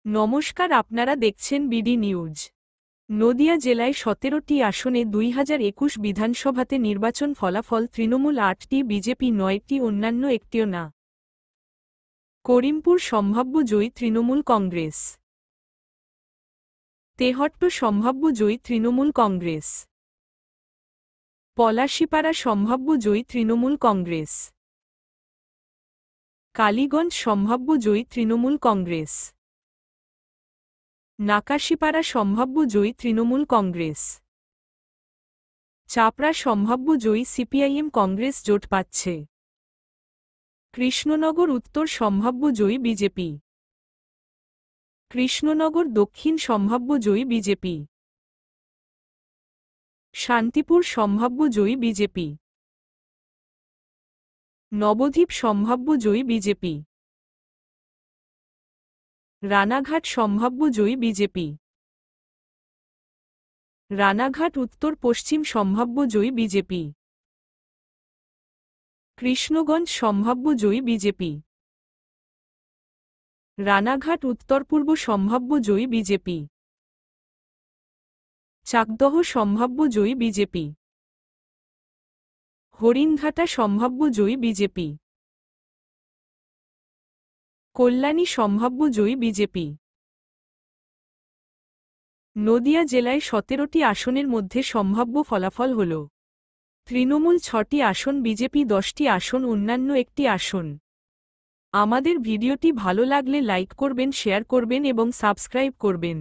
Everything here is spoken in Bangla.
নমস্কার, আপনারা দেখছেন বিডি নিউজ। নদিয়া জেলায় 17টি আসনে 2021 বিধানসভাতে নির্বাচন ফলাফল: তৃণমূল 8টি, বিজেপি 9টি, অন্যান্য একটিও না। করিমপুর সম্ভাব্য জয়ী তৃণমূল কংগ্রেস। তেহট্ট সম্ভাব্য জয়ী তৃণমূল কংগ্রেস। পলাশীপাড়া সম্ভাব্য জয়ী তৃণমূল কংগ্রেস। কালীগঞ্জ সম্ভাব্য জয়ী তৃণমূল কংগ্রেস। নাকাশীপাড়া সম্ভাব্য জয়ী তৃণমূল কংগ্রেস। চাপড়া সম্ভাব্য জয়ী সিপিআইএম কংগ্রেস জোট পাচ্ছে। কৃষ্ণনগর উত্তর সম্ভাব্য জয়ী বিজেপি। কৃষ্ণনগর দক্ষিণ সম্ভাব্য জয়ী বিজেপি। শান্তিপুর সম্ভাব্য জয়ী বিজেপি। নবদ্বীপ সম্ভাব্য জয়ী বিজেপি। রানাঘাট সম্ভাব্য জয়ী বিজেপি। রানাঘাট উত্তর পশ্চিম সম্ভাব্য জয়ী বিজেপি। কৃষ্ণগঞ্জ সম্ভাব্য জয়ী বিজেপি। রানাঘাট উত্তর পূর্ব সম্ভাব্য জয়ী বিজেপি। চাকদহ সম্ভাব্য জয়ী বিজেপি। হরিণঘাটা সম্ভাব্য জয়ী বিজেপি। কল্যাণী সম্ভাব্য জয়ী বিজেপি। নদিয়া জেলায় 17টি আসনের মধ্যে সম্ভাব্য ফলাফল হল: তৃণমূল 6টি আসন, বিজেপি 10টি আসন, অন্যান্য একটি আসন। আমাদের ভিডিওটি ভালো লাগলে লাইক করবেন, শেয়ার করবেন এবং সাবস্ক্রাইব করবেন।